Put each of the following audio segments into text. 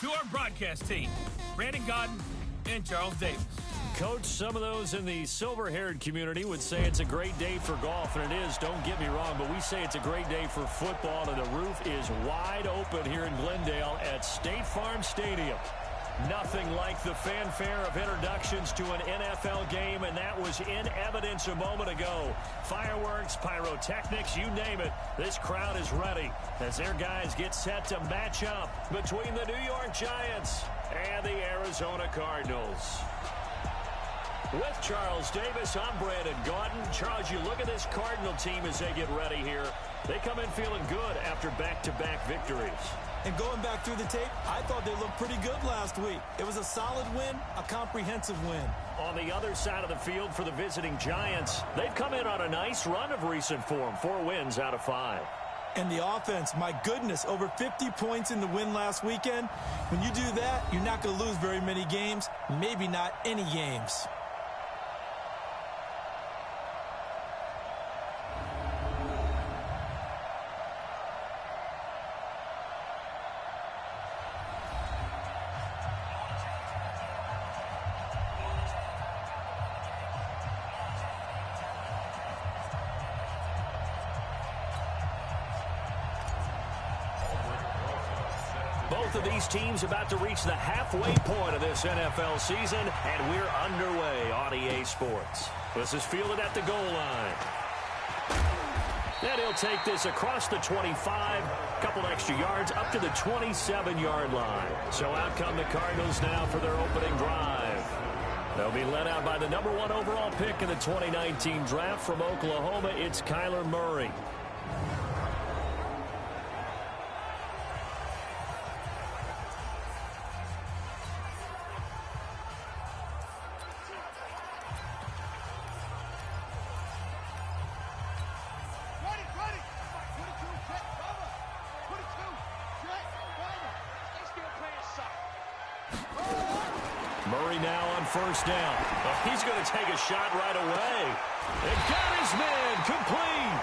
to our broadcast team, Brandon Godden and Charles Davis. Coach, some of those in the silver-haired community would say it's a great day for golf, and it is, don't get me wrong, but we say it's a great day for football, and the roof is wide open here in Glendale at State Farm Stadium. Nothing like the fanfare of introductions to an NFL game, and that was in evidence a moment ago. Fireworks, pyrotechnics, you name it. This crowd is ready as their guys get set to match up between the New York Giants and the Arizona Cardinals. With Charles Davis, I'm Brandon Godden. Charles, you look at this Cardinal team as they get ready here. They come in feeling good after back-to-back victories. And going back through the tape, I thought they looked pretty good last week. It was a solid win, a comprehensive win. On the other side of the field for the visiting Giants, they've come in on a nice run of recent form, 4 wins out of 5. And the offense, my goodness, over 50 points in the win last weekend. When you do that, you're not going to lose very many games, maybe not any games. Both of these teams about to reach the halfway point of this NFL season, and we're underway on EA Sports. This is fielded at the goal line. And he'll take this across the 25, couple extra yards, up to the 27-yard line. So out come the Cardinals now for their opening drive. They'll be led out by the number 1 overall pick in the 2019 draft from Oklahoma. It's Kyler Murray. Murray now on first down. Oh, he's going to take a shot right away. And got his man complete.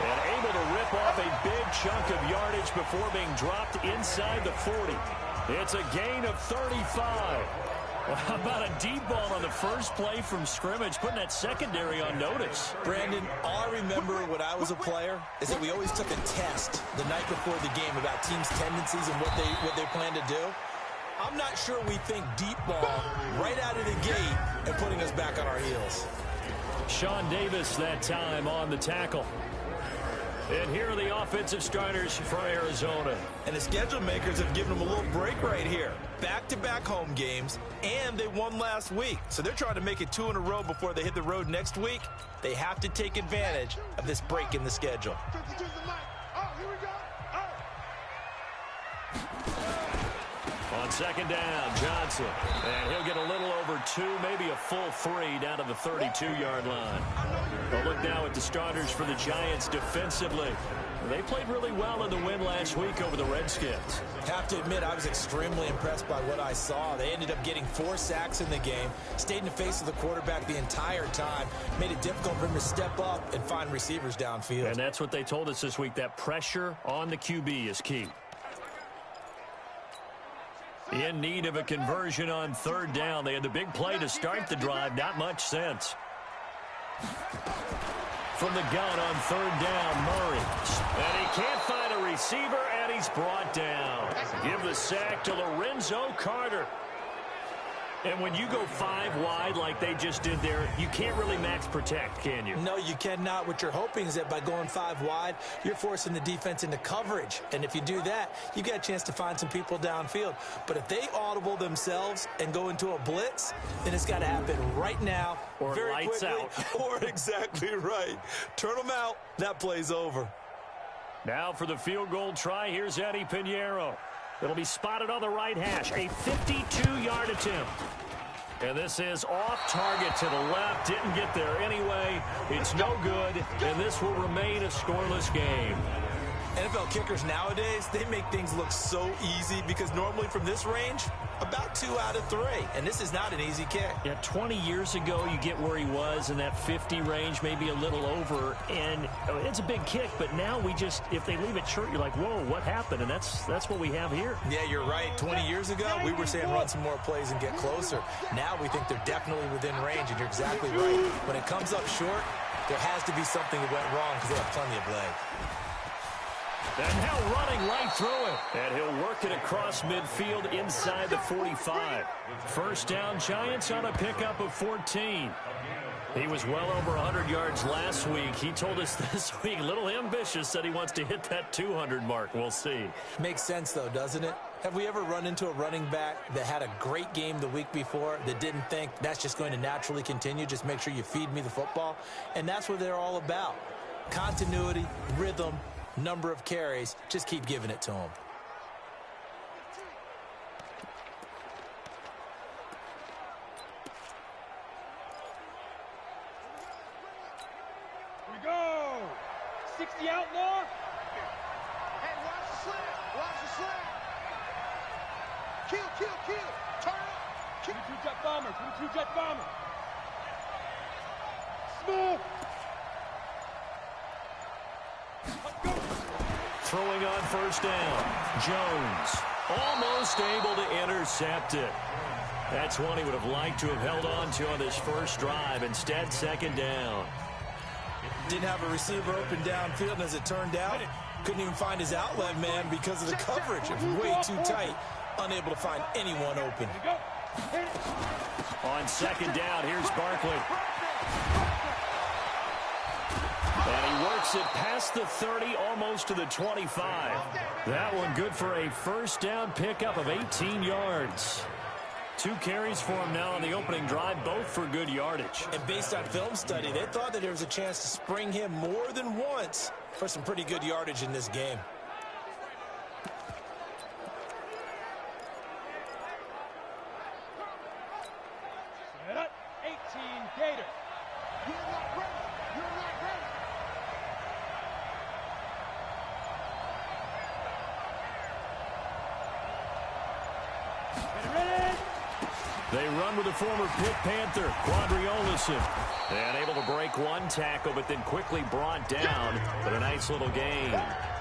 And able to rip off a big chunk of yardage before being dropped inside the 40. It's a gain of 35. Well, how about a deep ball on the first play from scrimmage, putting that secondary on notice? Brandon, all I remember when I was a player is that we always took a test the night before the game about teams' tendencies and what they plan to do. I'm not sure we think deep ball right out of the gate and putting us back on our heels. Sean Davis that time on the tackle. And here are the offensive starters for Arizona. And the schedule makers have given them a little break right here. Back-to-back home games, and they won last week. So they're trying to make it 2 in a row before they hit the road next week. They have to take advantage of this break in the schedule. On second down, Johnson. And he'll get a little over 2, maybe a full 3 down to the 32-yard line. We'll look now at the starters for the Giants defensively. They played really well in the win last week over the Redskins. Have to admit, I was extremely impressed by what I saw. They ended up getting 4 sacks in the game, stayed in the face of the quarterback the entire time, made it difficult for him to step up and find receivers downfield. And that's what they told us this week, that pressure on the QB is key. In need of a conversion on third down. They had the big play to start the drive. Not much sense. From the gun on third down, Murray. And he can't find a receiver, and he's brought down. Give the sack to Lorenzo Carter. And when you go 5 wide like they just did there, you can't really max protect, can you? No, you cannot. What you're hoping is that by going 5 wide, you're forcing the defense into coverage. And if you do that, you get a chance to find some people downfield. But if they audible themselves and go into a blitz, then it's got to happen right now. Or very lights quickly, out. Or exactly right. Turn them out. That play's over. Now for the field goal try, here's Eddie Pinheiro. It'll be spotted on the right hash, a 52-yard attempt. And this is off target to the left. Didn't get there anyway. It's no good, and this will remain a scoreless game. NFL kickers nowadays, they make things look so easy because normally from this range, about 2 out of 3. And this is not an easy kick. Yeah, 20 years ago, you get where he was in that 50 range, maybe a little over. And it's a big kick, but now we just, if they leave it short, you're like, whoa, what happened? And that's what we have here. Yeah, you're right. 20 years ago, we were saying run some more plays and get closer. Now we think they're definitely within range, and you're exactly right. When it comes up short, there has to be something that went wrong because they have plenty of leg. And now running right through it. And he'll work it across midfield inside the 45. First down, Giants on a pickup of 14. He was well over 100 yards last week. He told us this week, a little ambitious, said he wants to hit that 200 mark. We'll see. Makes sense, though, doesn't it? Have we ever run into a running back that had a great game the week before that didn't think that's just going to naturally continue? Just make sure you feed me the football. And that's what they're all about. Continuity, rhythm, number of carries. Just keep giving it to them. Here we go. 60 outlaw. Hey, watch the slam. Watch the slam. Kill, kill, kill. Turn up. 22 jet bomber. 22 jet bomber. Smooth. Let's go. Throwing on first down. Jones almost able to intercept it. That's one he would have liked to have held on to on this first drive. Instead, second down. Didn't have a receiver open downfield, and as it turned out, couldn't even find his outlet man because of the coverage. It was way too tight. Unable to find anyone open. On second down, here's Barkley. And he works it past the 30, almost to the 25. That one good for a first down pickup of 18 yards. 2 carries for him now on the opening drive, both for good yardage. And based on film study, they thought that there was a chance to spring him more than once for some pretty good yardage in this game. Set up. 18 Gator. You're not ready. You're not ready. Ready. They run with the former Pitt Panther, Quadriolison. And able to break one tackle, but then quickly brought down. But a nice little gain.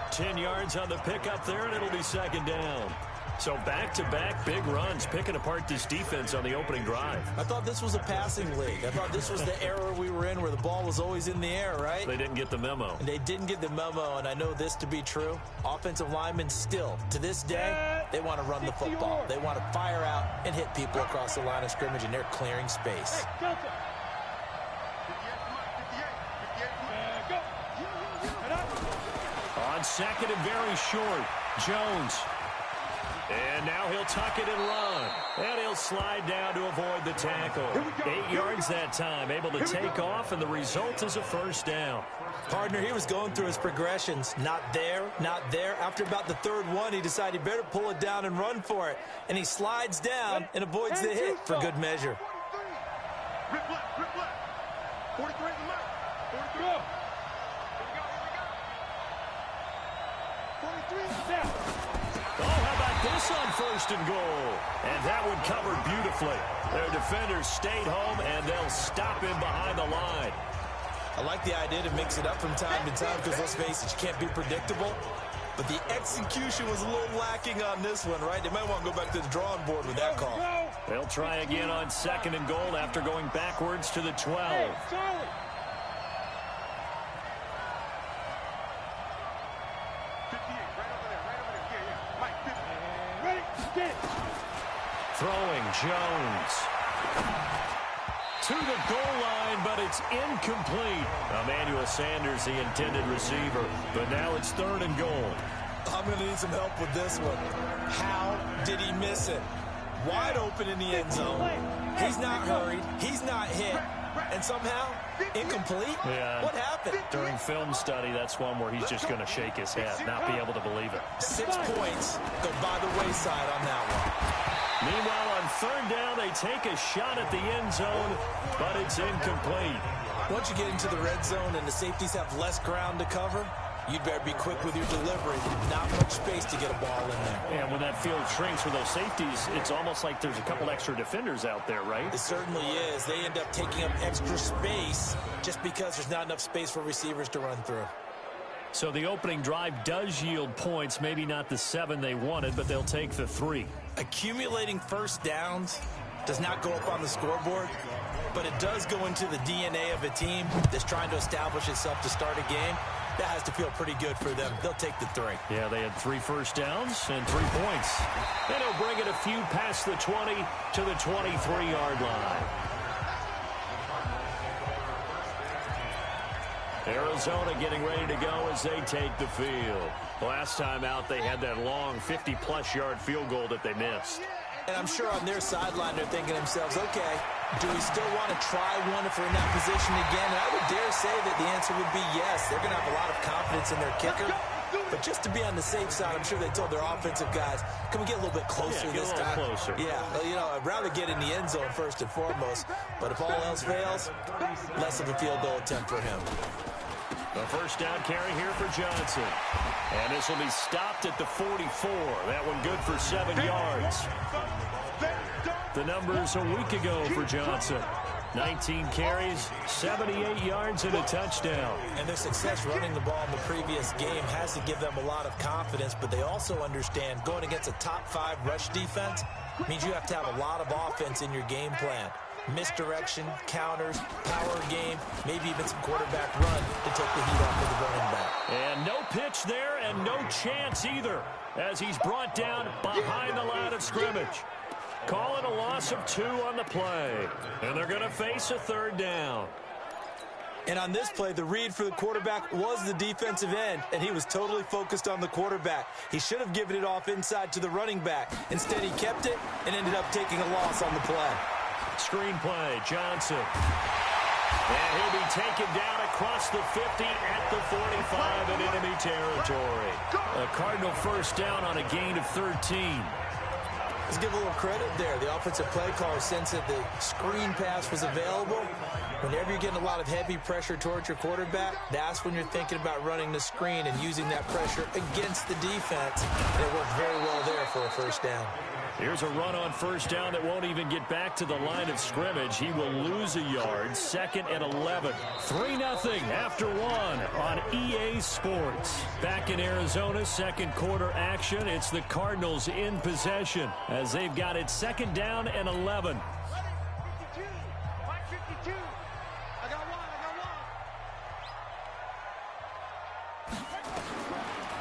10 yards on the pickup there, and it'll be second down. So back-to-back big runs, picking apart this defense on the opening drive. I thought this was a passing league. I thought this was the era we were in where the ball was always in the air, right? They didn't get the memo. And they didn't get the memo, and I know this to be true. Offensive linemen still, to this day, they want to run the football. They want to fire out and hit people across the line of scrimmage, and they're clearing space. Hey, Delta. 58. Go. On second and very short, Jones. And now he'll tuck it and run. And he'll slide down to avoid the tackle. 8 yards that time, able to take off, and the result is a first down. Partner, he was going through his progressions. Not there, not there. After about the third one, he decided he better pull it down and run for it. And he slides down and avoids the hit for good measure. 43. Rip left, rip left. 43 in the middle. 43. Go. Here we go, here we go. 43 in the middle. Oh, how about this on first and goal? And that one covered beautifully. Their defenders stayed home, and they'll stop him behind the line. I like the idea to mix it up from time to time because, let's face it, you can't be predictable. But the execution was a little lacking on this one, right? They might want to go back to the drawing board with that call. They'll try again on second and goal after going backwards to the 12. Hey, Charlie. 58, right over there, right over there. Yeah. Mike, 50. Ready. Get it. Throwing Jones. To the goal line, but it's incomplete. Emmanuel Sanders, the intended receiver. But now it's third and goal. I'm going to need some help with this one. How did he miss it? Wide open in the end zone. He's not hurried. He's not hit. And somehow, incomplete? Yeah. What happened? During film study, that's one where he's just going to shake his head, not be able to believe it. 6 points go by the wayside on that one. Meanwhile, on third down, they take a shot at the end zone, but it's incomplete. Once you get into the red zone and the safeties have less ground to cover, You'd better be quick with your delivery. Not much space to get a ball in there. And when that field shrinks with those safeties, it's almost like there's a couple extra defenders out there, right? It certainly is. They end up taking up extra space just because there's not enough space for receivers to run through. So the opening drive does yield points, maybe not the 7 they wanted, but they'll take the 3. Accumulating first downs does not go up on the scoreboard, but it does go into the DNA of a team that's trying to establish itself to start a game. That has to feel pretty good for them. They'll take the 3. Yeah, they had 3 first downs and 3 points. And he'll bring it a few past the 20 to the 23-yard line. Arizona getting ready to go as they take the field. Last time out, they had that long 50-plus yard field goal that they missed. And I'm sure on their sideline, they're thinking to themselves, okay, do we still want to try one if we're in that position again? And I would dare say that the answer would be yes. They're going to have a lot of confidence in their kicker. But just to be on the safe side, I'm sure they told their offensive guys, can we get a little bit closer this time? Closer. Yeah, well, you know, I'd rather get in the end zone first and foremost. But if all else fails, less of a field goal attempt for him. The first down carry here for Johnson. And this will be stopped at the 44. That one good for 7 yards. The numbers a week ago for Johnson. 19 carries, 78 yards, and a touchdown. And their success running the ball in the previous game has to give them a lot of confidence, but they also understand going against a top 5 rush defense means you have to have a lot of offense in your game plan. Misdirection, counters, power game, maybe even some quarterback run to take the heat off of the running back. And no pitch there and no chance either as he's brought down behind the line of scrimmage. Calling a loss of 2 on the play. And they're going to face a 3rd down. And on this play, the read for the quarterback was the defensive end, and he was totally focused on the quarterback. He should have given it off inside to the running back. Instead, he kept it and ended up taking a loss on the play. Screen play, Johnson. And he'll be taken down across the 50 at the 45 in enemy territory. A Cardinal first down on a gain of 13. Let's give a little credit there. The offensive play caller sensed that the screen pass was available. Whenever you're getting a lot of heavy pressure towards your quarterback, that's when you're thinking about running the screen and using that pressure against the defense. And it worked very well there for a first down. Here's a run on first down that won't even get back to the line of scrimmage. He will lose a yard. 2nd and 11. 3-0 after 1 on EA Sports. Back in Arizona, second quarter action. It's the Cardinals in possession as they've got it 2nd down and 11.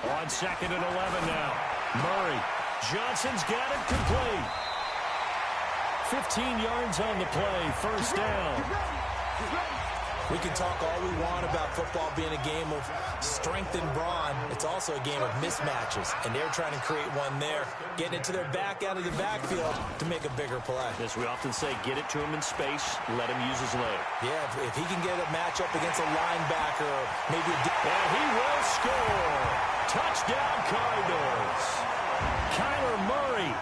On 2nd and 11 now. Murray. Johnson's got it complete. 15 yards on the play. First down. We can talk all we want about football being a game of strength and brawn. It's also a game of mismatches, and they're trying to create one there, getting it to their back out of the backfield to make a bigger play. As we often say, get it to him in space, let him use his leg. Yeah, if he can get a matchup against a linebacker or maybe a... And he will score. Touchdown, Cardinals. Kyler Murray,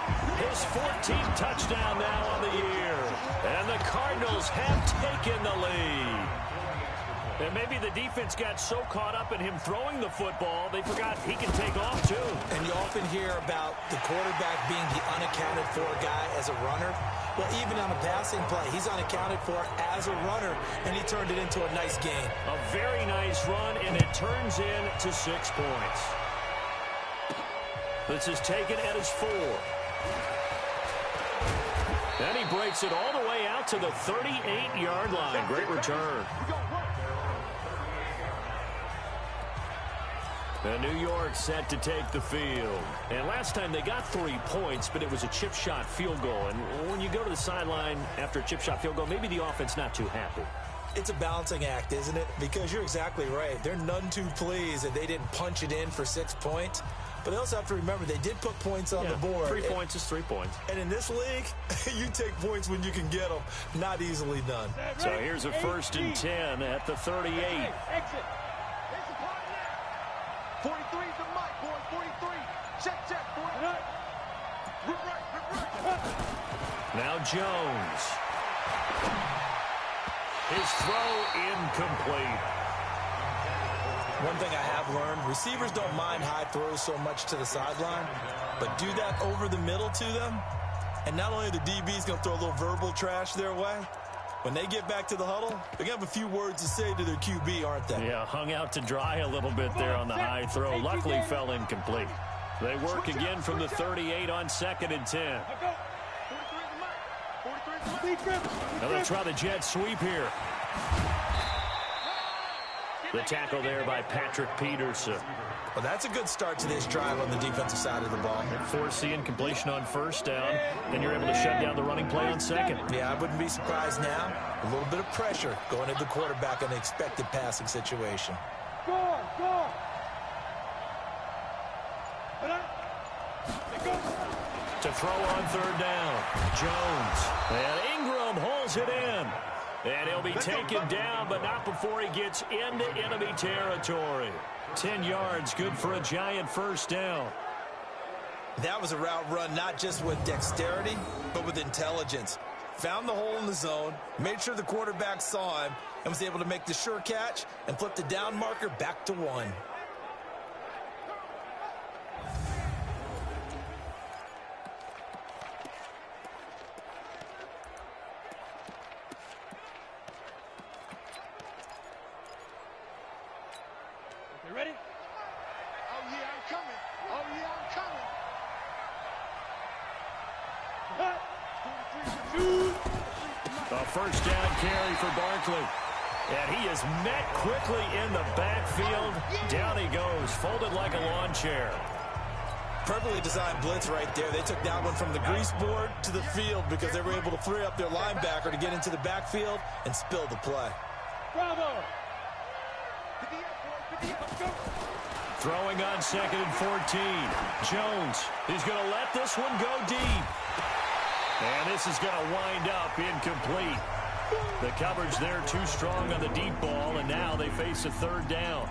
his 14th touchdown now on the year. And the Cardinals have taken the lead. And maybe the defense got so caught up in him throwing the football, they forgot he can take off too. And you often hear about the quarterback being the unaccounted for guy as a runner. Well, even on a passing play, he's unaccounted for as a runner, and he turned it into a nice gain. A very nice run, and it turns into 6 points. This is taken at his 4. Then he breaks it all the way out to the 38-yard line. Great return. And New York set to take the field. And last time they got 3 points, but it was a chip shot field goal. And when you go to the sideline after a chip shot field goal, maybe the offense not too happy. It's a balancing act, isn't it? Because you're exactly right. They're none too pleased that they didn't punch it in for 6 points. But they also have to remember they did put points on the board. 3 points is 3 points. And in this league, you take points when you can get them. Not easily done. So here's a 1st and 10 at the 38. Exit. 43 is the mic, boys. 43. Check, 43. Rip right. Now Jones. His throw incomplete. One thing I have learned, receivers don't mind high throws so much to the sideline, but do that over the middle to them, and not only are the DBs going to throw a little verbal trash their way, when they get back to the huddle, they're going to have a few words to say to their QB, aren't they? Yeah, hung out to dry a little bit there on the high throw. Luckily fell incomplete. They work again from the 38 on 2nd and 10. Now they'll try the jet sweep here. The tackle there by Patrick Peterson. Well, that's a good start to this drive on the defensive side of the ball. Force the incompletion on 1st down, and you're able to shut down the running play on 2nd. Yeah, I wouldn't be surprised now. A little bit of pressure going at the quarterback in an expected passing situation. To throw on 3rd down. Jones. And Ingram holds it in. And he'll be taken down, but not before he gets into enemy territory. 10 yards, good for a giant 1st down. That was a route run not just with dexterity, but with intelligence. Found the hole in the zone, made sure the quarterback saw him, and was able to make the sure catch and flip the down marker back to 1. Ready? Oh, yeah, I'm coming. Oh, yeah, I'm coming. A 1st down carry for Barkley. And he is met quickly in the backfield. Down he goes, folded like a lawn chair. Perfectly designed blitz right there. They took that one from the grease board to the field because they were able to free up their linebacker to get into the backfield and spill the play. Bravo! Throwing on 2nd and 14. Jones, he's going to let this one go deep. And this is going to wind up incomplete. The coverage there too strong on the deep ball, and now they face a 3rd down.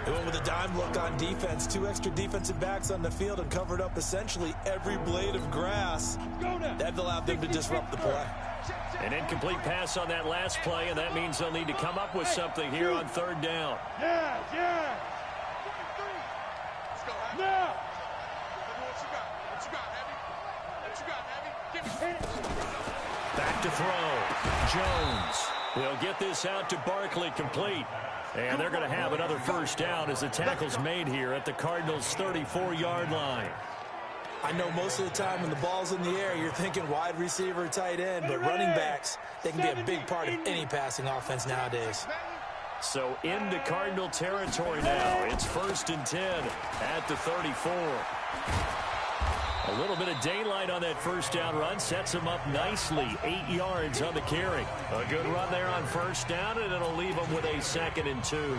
They went with a dime look on defense. 2 extra defensive backs on the field and covered up essentially every blade of grass. That allowed them to disrupt the play. An incomplete pass on that last play, and that means they'll need to come up with something here on 3rd down. Yeah. Now. Back to throw. Jones. He'll get this out to Barkley, complete. And they're going to have another 1st down as the tackle's made here at the Cardinals' 34-yard line. I know most of the time when the ball's in the air, you're thinking wide receiver, tight end, but running backs, they can be a big part of any passing offense nowadays. So into Cardinal territory now. It's 1st and 10 at the 34. A little bit of daylight on that 1st down run sets him up nicely. 8 yards on the carry. A good run there on 1st down, and it'll leave him with a 2nd and 2.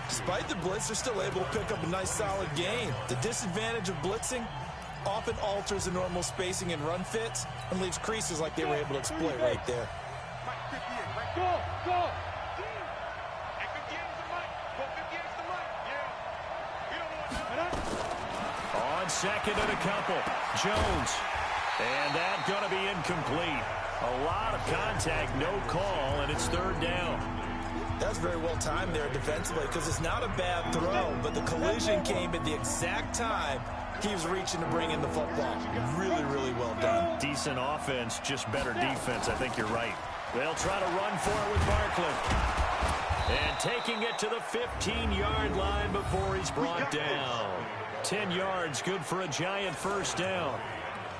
Despite the blitz, they're still able to pick up a nice solid gain. The disadvantage of blitzing often alters the normal spacing and run fits and leaves creases like they were able to exploit right there. Go! On 2nd and a couple. Jones. And that's going to be incomplete. A lot of contact, no call, and it's 3rd down. That's very well timed there defensively because it's not a bad throw, but the collision came at the exact time he was reaching to bring in the football. Really, really well done. Decent offense, just better defense. I think you're right. They'll try to run for it with Barkley. And taking it to the 15-yard line before he's brought down. 10 yards, good for a giant 1st down.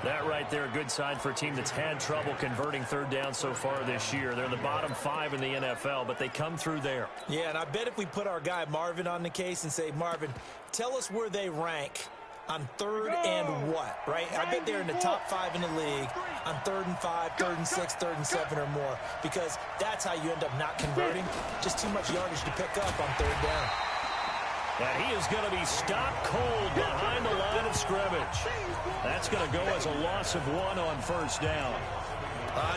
That right there, a good sign for a team that's had trouble converting 3rd down so far this year. They're in the bottom 5 in the NFL, but they come through there. Yeah, and I bet if we put our guy Marvin on the case and say, Marvin, tell us where they rank on 3rd and what, right? I bet they're in the top 5 in the league on 3rd and 5, 3rd and 6, 3rd and 7 or more, because that's how you end up not converting. Just too much yardage to pick up on 3rd down. And he is going to be stopped cold behind the line of scrimmage. That's going to go as a loss of 1 on 1st down.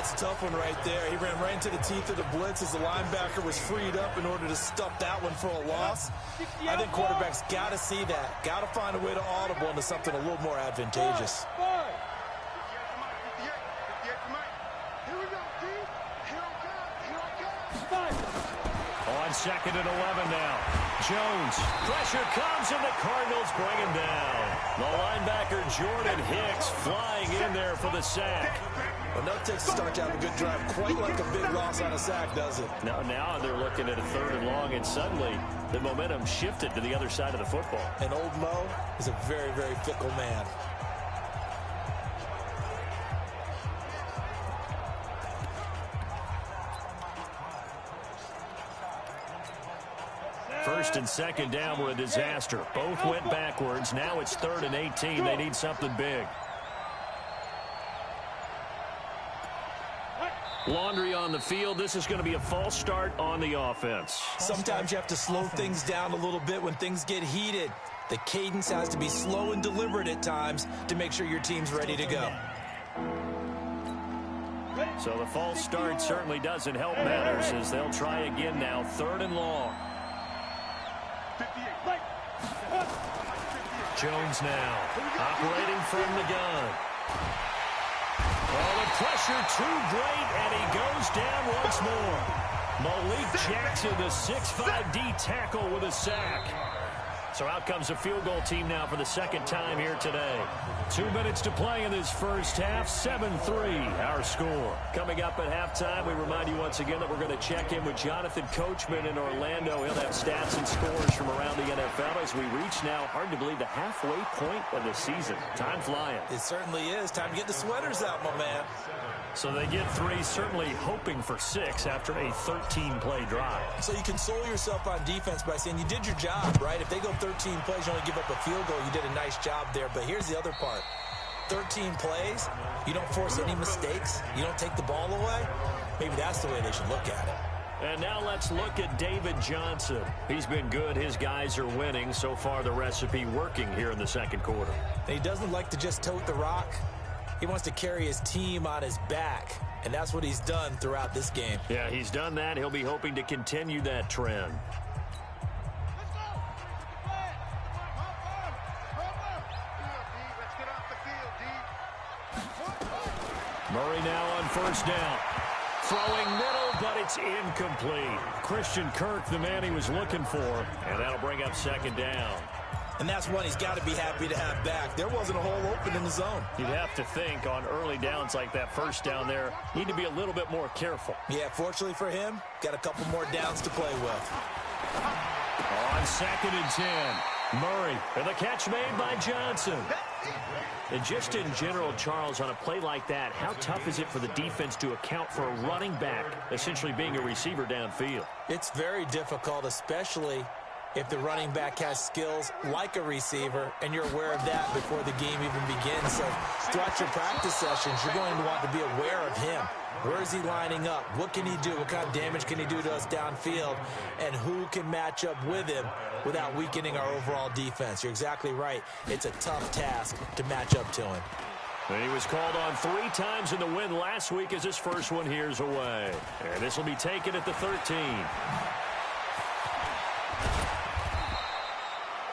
It's a tough one right there. He ran right into the teeth of the blitz as the linebacker was freed up in order to stuff that one for a loss. I think quarterbacks got to see that. Got to find a way to audible into something a little more advantageous. On 2nd and 11 now. Jones. Pressure comes, and the Cardinals bring him down. The linebacker Jordan Hicks flying in there for the sack. Well, no takes to start to have a good drive. Quite like a big loss on a sack, does it? Now they're looking at a 3rd and long, and suddenly the momentum shifted to the other side of the football. And old Mo is a very, very fickle man. First and second down were a disaster. Both went backwards. Now it's 3rd and 18. They need something big. Laundry on the field. This is going to be a false start on the offense. Sometimes you have to slow things down a little bit when things get heated. The cadence has to be slow and deliberate at times to make sure your team's ready to go. So the false start certainly doesn't help matters as they'll try again now. 3rd and long. Jones now operating from the gun. Oh, the pressure too great, and he goes down once more. Malik Jackson, the 6'5" D tackle with a sack. So out comes a field goal team now for the second time here today. 2 minutes to play in this first half. 7-3 our score. Coming up at halftime, we remind you once again that we're going to check in with Jonathan Coachman in Orlando. He'll have stats and scores from around the NFL as we reach now, hard to believe, the halfway point of the season. Time flying. It certainly is. Time to get the sweaters out, my man. So they get 3, certainly hoping for 6 after a 13-play drive. So you console yourself on defense by saying you did your job, right? If they go 13 plays, you only give up a field goal, you did a nice job there. But here's the other part. 13 plays, you don't force any mistakes, you don't take the ball away. Maybe that's the way they should look at it. And now let's look at David Johnson. He's been good. His guys are winning. So far, the recipe working here in the second quarter. And he doesn't like to just tote the rock. He wants to carry his team on his back, and that's what he's done throughout this game. Yeah, he's done that. He'll be hoping to continue that trend. Murray now on first down. Throwing middle, but it's incomplete. Christian Kirk, the man he was looking for, and that'll bring up second down. And that's one he's got to be happy to have back. There wasn't a hole open in the zone. You'd have to think on early downs like that first down there, need to be a little bit more careful. Yeah, fortunately for him, got a couple more downs to play with. On 2nd and 10, Murray, and the catch made by Johnson. And just in general, Charles, on a play like that, how tough is it for the defense to account for a running back essentially being a receiver downfield? It's very difficult, especially if the running back has skills like a receiver, and you're aware of that before the game even begins. So throughout your practice sessions, you're going to want to be aware of him. Where is he lining up? What can he do? What kind of damage can he do to us downfield? And who can match up with him without weakening our overall defense? You're exactly right. It's a tough task to match up to him. And he was called on 3 times in the win last week as his first one here's away. And this will be taken at the 13.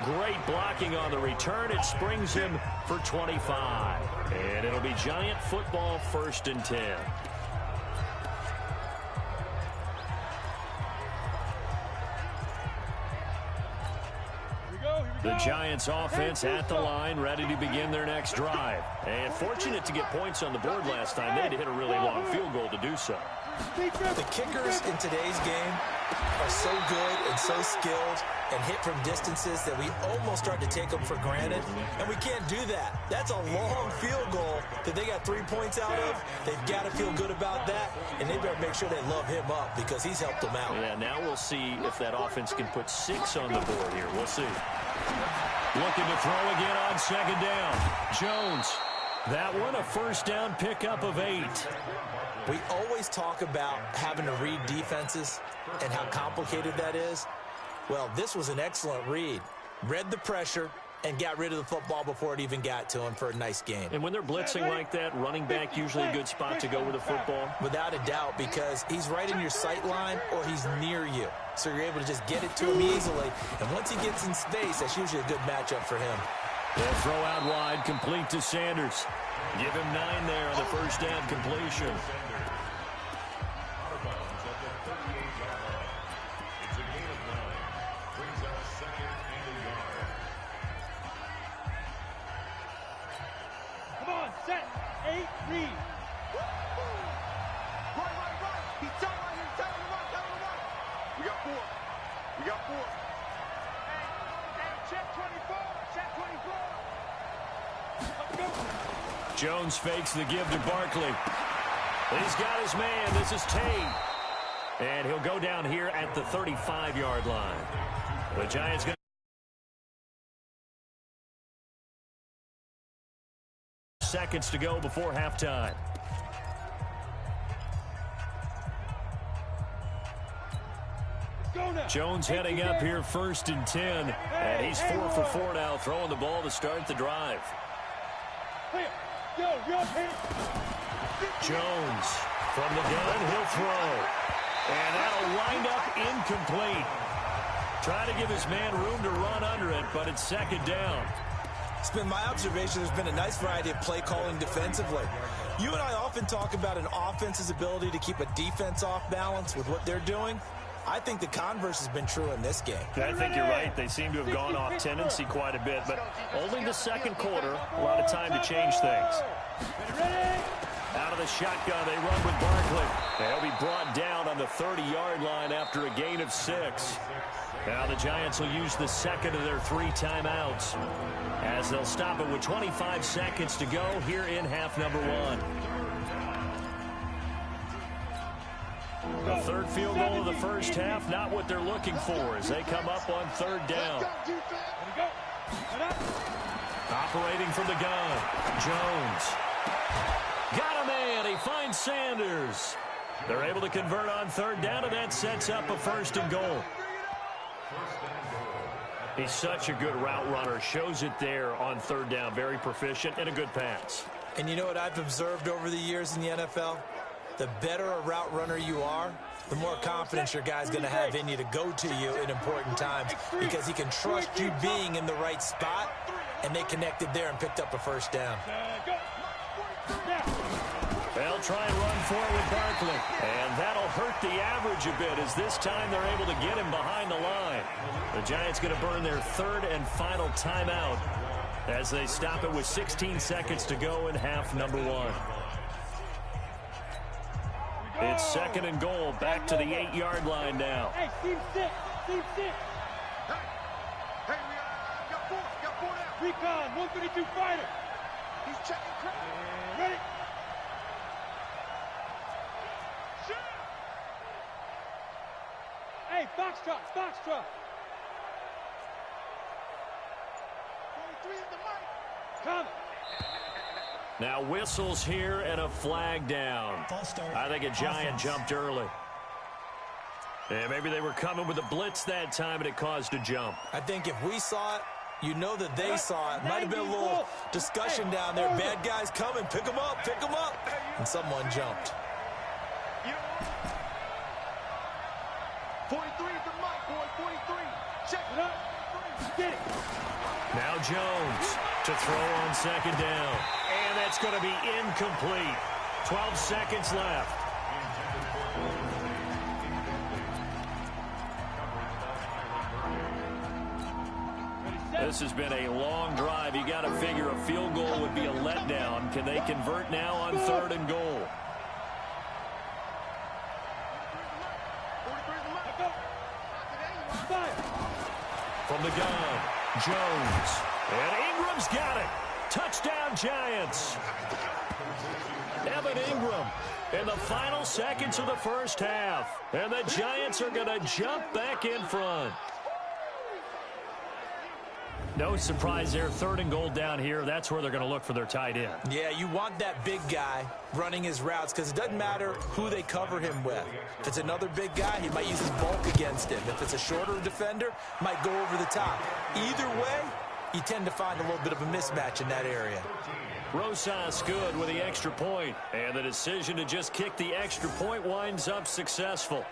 Great blocking on the return. It springs him for 25. And it'll be Giant football 1st and 10. The Giants offense at the line, ready to begin their next drive. And fortunate to get points on the board last time. They had to hit a really long field goal to do so. The kickers in today's game are so good and so skilled and hit from distances that we almost start to take them for granted. And we can't do that. That's a long field goal that they got 3 points out of. They've got to feel good about that, and they better make sure they love him up because he's helped them out. Yeah, now we'll see if that offense can put 6 on the board here. We'll see. Looking to throw again on 2nd down. Jones. That one a first down pickup of 8. We always talk about having to read defenses and how complicated that is. Well, this was an excellent read. Read the pressure and got rid of the football before it even got to him for a nice game. And when they're blitzing like that, running back usually a good spot to go with the football? Without a doubt, because he's right in your sight line or he's near you. So you're able to just get it to him easily. And once he gets in space, that's usually a good matchup for him. They'll throw out wide, complete to Sanders. Give him 9 there on the first down completion. Jones fakes the give to Barkley. He's got his man. This is Tate. And he'll go down here at the 35-yard line. The Giants going to seconds to go before halftime. Jones heading up here 1st and 10. And he's 4 for 4 now, throwing the ball to start the drive. Jones from the gun, he'll throw. And that'll wind up incomplete. Trying to give his man room to run under it, but it's 2nd down. It's been my observation there's been a nice variety of play calling defensively. You and I often talk about an offense's ability to keep a defense off balance with what they're doing. I think the converse has been true in this game. I think you're right. They seem to have gone off tendency quite a bit, but only the 2nd quarter, a lot of time to change things. Out of the shotgun, they run with Barkley. They'll be brought down on the 30-yard line after a gain of 6. Now the Giants will use the 2nd of their 3 timeouts as they'll stop it with 25 seconds to go here in half number 1. The 3rd field goal of the first half, not what they're looking for as they come up on 3rd down. Operating from the gun, Jones. Got a man. He finds Sanders. They're able to convert on 3rd down, and that sets up a 1st and goal. He's such a good route runner. Shows it there on 3rd down. Very proficient and a good pass. And you know what I've observed over the years in the NFL? The better a route runner you are, the more confidence your guy's going to have in you to go to you in important times because he can trust you being in the right spot, and they connected there and picked up a 1st down. They'll try and run forward with Barkley, and that'll hurt the average a bit as this time they're able to get him behind the line. The Giants going to burn their 3rd and final timeout as they stop it with 16 seconds to go in half number 1. It's 2nd and goal, back to the 8-yard line now. Hey, team 6, team 6. Hey, we got 4 now. Recon, 132 fighter. He's checking credit. Ready? Shoot. Hey, Foxtrot, Foxtrot. 23 at the mic. Come. Now whistles here and a flag down. I think a Giant jumped early. And maybe they were coming with a blitz that time and it caused a jump. I think if we saw it, you know that they saw it. Might have been a little discussion down there. Bad guys coming. Pick them up. Pick them up. And someone jumped. 43 at the mic, boy. 43. Check it up. Get it. Now Jones to throw on 2nd down. And that's going to be incomplete. 12 seconds left. This has been a long drive. You got to figure a field goal would be a letdown. Can they convert now on 3rd and goal? From the gun, Jones. And Ingram's got it. Touchdown, Giants. Evan Ingram in the final seconds of the first half. And the Giants are going to jump back in front. No surprise there. 3rd and goal down here. That's where they're going to look for their tight end. Yeah, you want that big guy running his routes because it doesn't matter who they cover him with. If it's another big guy, he might use his bulk against him. If it's a shorter defender, might go over the top. Either way, you tend to find a little bit of a mismatch in that area. Rosas good with the extra point. And the decision to just kick the extra point winds up successful.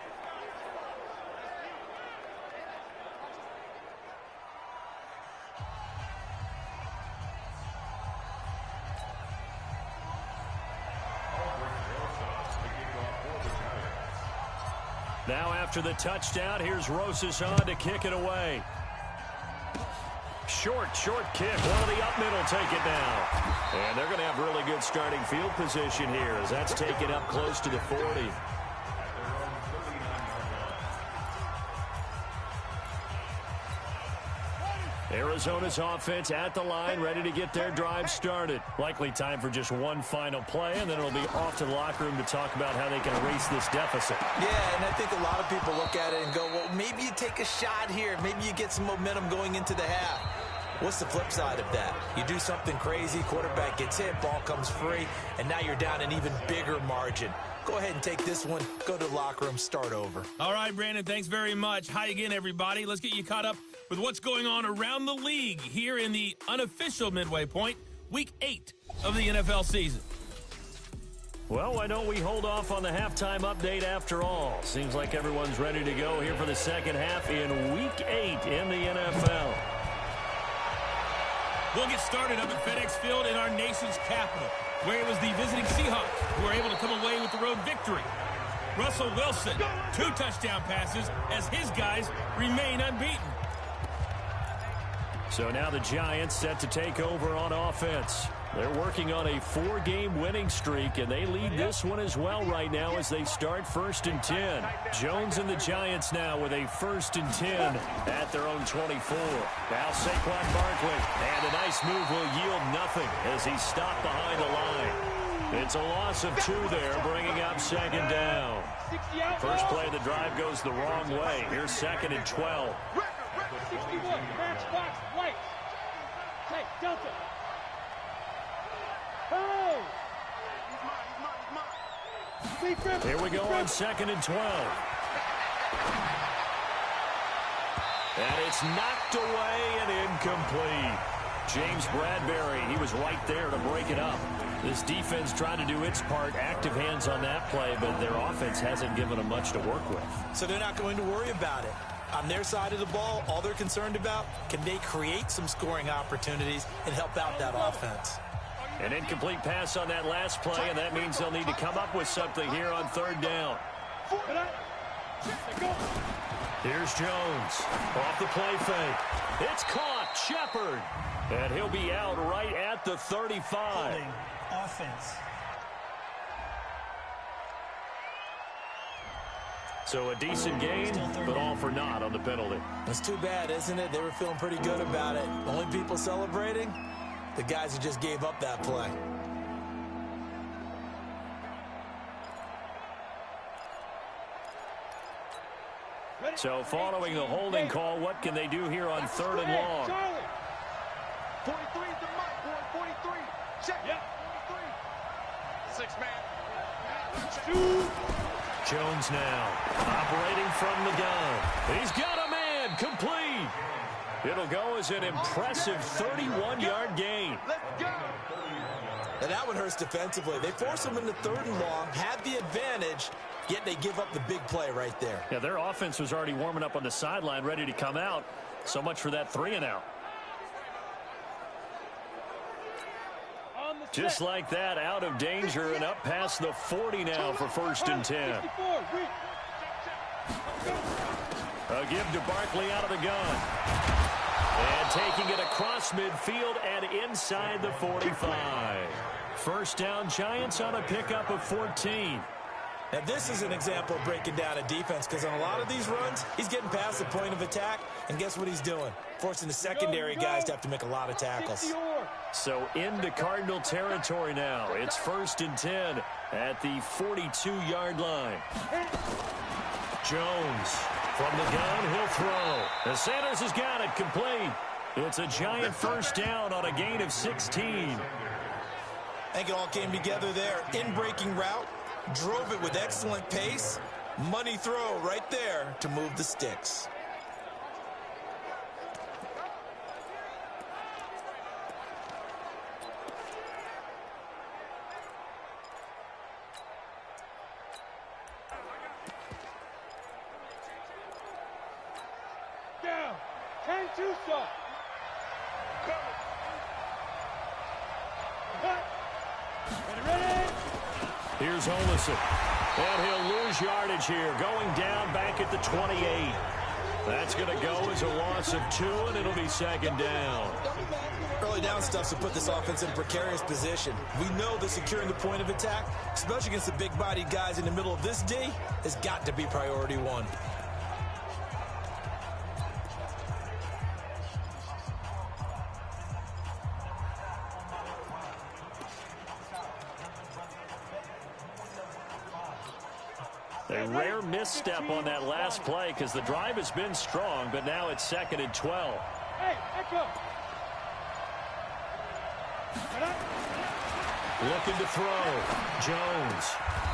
Now after the touchdown, here's Rosas on to kick it away. Short kick. One of the up middle take it now. And they're going to have really good starting field position here as that's taken up close to the 40. Arizona's offense at the line, ready to get their drive started. Likely time for just one final play, and then it'll be off to the locker room to talk about how they can erase this deficit. Yeah, and I think a lot of people look at it and go, well, maybe you take a shot here. Maybe you get some momentum going into the half. What's the flip side of that? You do something crazy, quarterback gets hit, ball comes free, and now you're down an even bigger margin. Go ahead and take this one, go to the locker room, start over. All right, Brandon, thanks very much. Hi again, everybody. Let's get you caught up with what's going on around the league here in the unofficial midway point, Week 8 of the NFL season. Well, why don't we hold off on the halftime update after all? Seems like everyone's ready to go here for the second half in Week 8 in the NFL. We'll get started up at FedEx Field in our nation's capital, where it was the visiting Seahawks who were able to come away with the road victory. Russell Wilson, 2 touchdown passes as his guys remain unbeaten. So now the Giants set to take over on offense. They're working on a 4-game winning streak, and they lead this one as well right now as they start 1st and 10. Jones and the Giants now with a 1st and 10 at their own 24. Now Saquon Barkley, and a nice move will yield nothing as he's stopped behind the line. It's a loss of 2 there, bringing up 2nd down. First play of the drive goes the wrong way. Here's 2nd and 12. 61, match box, white. Hey, Delta. Hey! Here we go on 2nd and 12. And it's knocked away and incomplete. James Bradbury, he was right there to break it up. This defense trying to do its part, active hands on that play, but their offense hasn't given them much to work with. So they're not going to worry about it. On their side of the ball, all they're concerned about, can they create some scoring opportunities and help out that offense? An incomplete pass on that last play, and that means they'll need to come up with something here on 3rd down. Here's Jones. Off the play fake. It's caught. Shepard. And he'll be out right at the 35. Offense. So a decent gain, but all for naught on the penalty. That's too bad, isn't it? They were feeling pretty good about it. Only people celebrating? The guys who just gave up that play. So following the holding call, what can they do here on 3rd and long? 43 is the mark, boy. 43. Check. Yep. 43. 6-man. Jones now operating from the gun. He's got a man complete. It'll go as an impressive 31-yard gain. Let's go. And that one hurts defensively. They force him into 3rd and long, have the advantage, yet they give up the big play right there. Yeah, their offense was already warming up on the sideline, ready to come out. So much for that 3 and out. Just like that, out of danger and up past the 40 now for 1st and 10. A give to Barkley out of the gun. And taking it across midfield and inside the 45. 1st down, Giants on a pickup of 14. Now, this is an example of breaking down a defense, because on a lot of these runs, he's getting past the point of attack, and guess what he's doing? Forcing the secondary guys to have to make a lot of tackles. So into Cardinal territory now. It's 1st and 10 at the 42-yard line. Jones from the gun, he'll throw. And Sanders has got it complete. It's a Giant 1st down on a gain of 16. I think it all came together there. In-breaking route, drove it with excellent pace. Money throw right there to move the sticks. Down. 10-2 stop. Ready? Here's Olsen. And he'll lose yardage here. Going down back at the 28. That's going to go as a loss of 2, and it'll be 2nd down. Early down stuff to put this offense in a precarious position. We know that securing the point of attack, especially against the big-bodied guys in the middle of this D, has got to be priority 1. A rare misstep on that last play because the drive has been strong, but now it's 2nd and 12. Hey, echo. Looking to throw. Jones.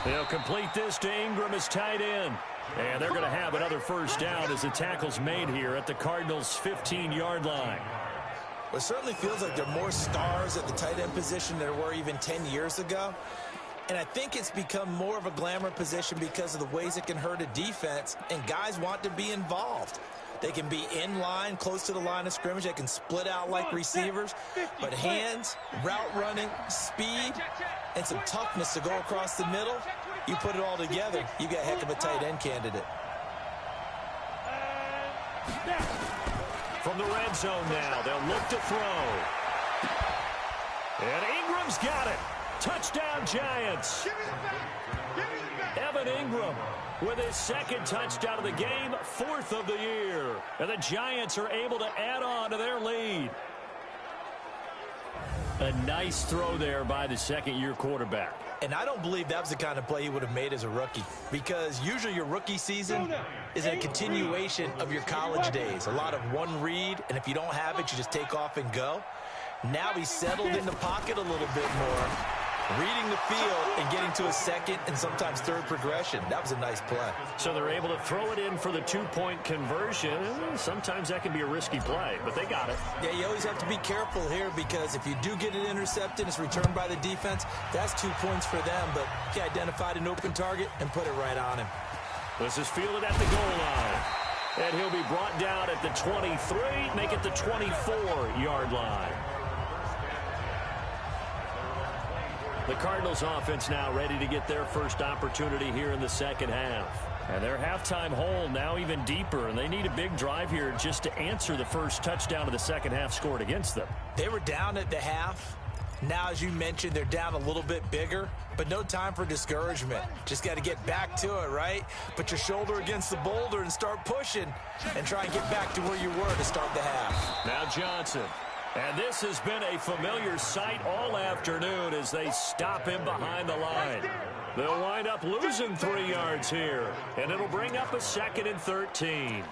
He'll complete this to Ingram as tight end. And they're going to have another first down as the tackle's made here at the Cardinals' 15-yard line. Well, it certainly feels like there are more stars at the tight end position than there were even 10 years ago. And I think it's become more of a glamour position because of the ways it can hurt a defense, and guys want to be involved. They can be in line, close to the line of scrimmage. They can split out like receivers. But hands, route running, speed, and some toughness to go across the middle, you put it all together, you got a heck of a tight end candidate. From the red zone now, they'll look to throw. And Ingram's got it. Touchdown, Giants. Evan Ingram with his 2nd touchdown of the game, 4th of the year. And the Giants are able to add on to their lead. A nice throw there by the 2nd-year quarterback. And I don't believe that was the kind of play he would have made as a rookie, because usually your rookie season is a continuation of your college days. A lot of one read, and if you don't have it, you just take off and go. Now he's settled in the pocket a little bit more, reading the field and getting to a 2nd and sometimes 3rd progression. That was a nice play. So they're able to throw it in for the 2-point conversion. Sometimes that can be a risky play, but they got it. Yeah, you always have to be careful here, because if you do get it intercepted, it's returned by the defense, that's 2 points for them. But he identified an open target and put it right on him. This is fielded at the goal line. And he'll be brought down at the 23, make it the 24-yard line. The Cardinals offense now ready to get their first opportunity here in the 2nd half. And their halftime hole now even deeper, and they need a big drive here just to answer the first touchdown of the 2nd half scored against them. They were down at the half. Now, as you mentioned, they're down a little bit bigger, but no time for discouragement. Just got to get back to it, right? Put your shoulder against the boulder and start pushing and try and get back to where you were to start the half. Now Johnson. And this has been a familiar sight all afternoon as they stop him behind the line. They'll wind up losing 3 yards here, and it'll bring up a 2nd and 13.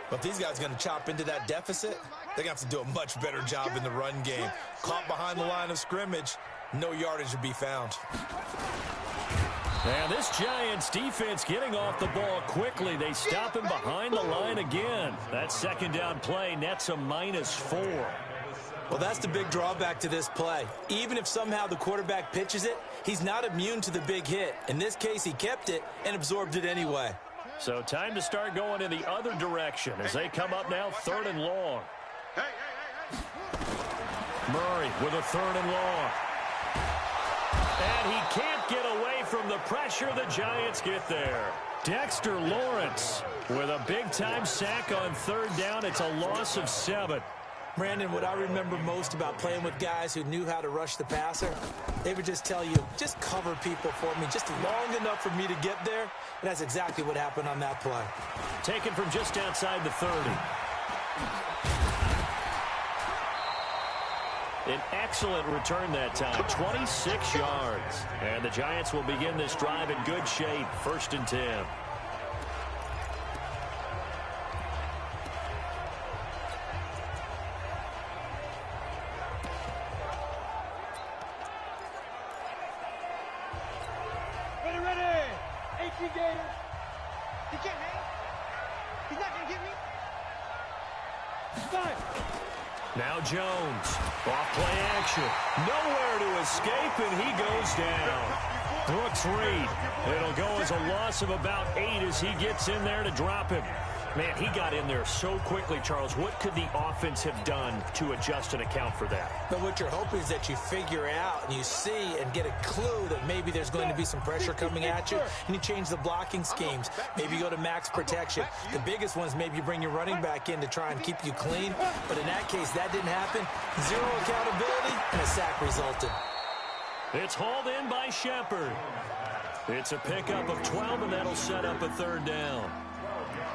But if these guys are going to chop into that deficit, they're going to have to do a much better job in the run game. Caught behind the line of scrimmage, no yardage to be found. And this Giants defense getting off the ball quickly. They stop him behind the line again. That 2nd down play nets a -4. Well, that's the big drawback to this play. Even if somehow the quarterback pitches it, he's not immune to the big hit. In this case, he kept it and absorbed it anyway. So time to start going in the other direction as they come up now 3rd and long. Murray with a 3rd and long. And he can't get away from the pressure. The Giants get there. Dexter Lawrence with a big-time sack on 3rd down. It's a loss of 7. Brandon, what I remember most about playing with guys who knew how to rush the passer, they would just tell you, just cover people for me, just long enough for me to get there. And that's exactly what happened on that play. Taken from just outside the 30. An excellent return that time, 26 yards. And the Giants will begin this drive in good shape, 1st and 10. He can't hang. He's not going to get me. Now Jones. Off play action. Nowhere to escape, and he goes down. Brooks Reed. It'll go as a loss of about 8 as he gets in there to drop him. Man, he got in there so quickly, Charles. What could the offense have done to adjust and account for that? But what you're hoping is that you figure out and you see and get a clue that maybe there's going to be some pressure coming at you, and you change the blocking schemes. Maybe you go to max protection. The biggest one is maybe you bring your running back in to try and keep you clean. But in that case, that didn't happen. 0 accountability, and a sack resulted. It's hauled in by Shepard. It's a pickup of 12, and that'll set up a 3rd down.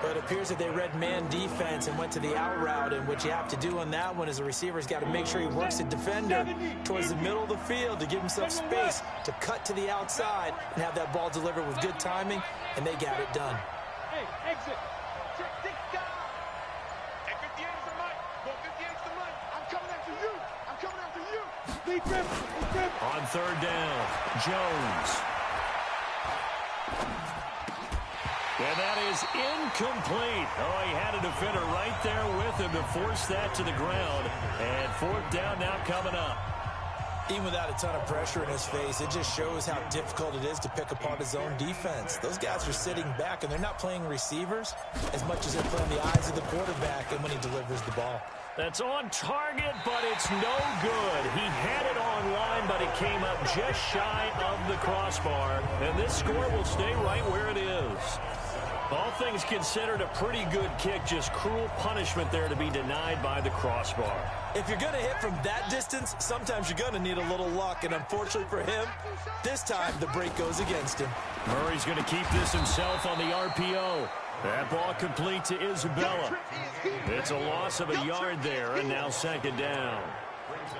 But it appears that they read man defense and went to the out route, and what you have to do on that one is the receiver's got to make sure he works the defender towards the middle of the field to give himself space to cut to the outside and have that ball delivered with good timing, and they got it done. Hey, exit. On third down, Jones. And that is incomplete. Oh, he had a defender right there with him to force that to the ground. And fourth down now coming up. Even without a ton of pressure in his face, it just shows how difficult it is to pick apart his own defense. Those guys are sitting back, and they're not playing receivers as much as they're playing the eyes of the quarterback and when he delivers the ball. That's on target, but it's no good. He had it on line, but it came up just shy of the crossbar. And this score will stay right where it is. All things considered, a pretty good kick, just cruel punishment there to be denied by the crossbar. If you're going to hit from that distance, sometimes you're going to need a little luck. And unfortunately for him, this time the break goes against him. Murray's going to keep this himself on the RPO. That ball complete to Isabella. It's a loss of a yard there, and now second down.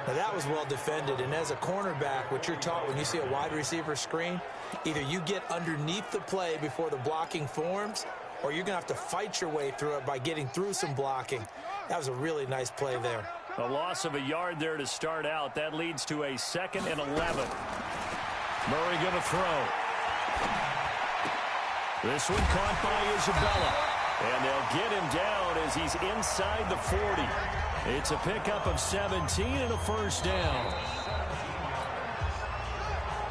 Now that was well defended, and as a cornerback, what you're taught when you see a wide receiver screen, either you get underneath the play before the blocking forms, or you're going to have to fight your way through it by getting through some blocking. That was a really nice play there. A loss of a yard there to start out. That leads to a 2nd and 11. Murray going to throw. This one caught by Isabella. And they'll get him down as he's inside the 40. It's a pickup of 17 and a first down.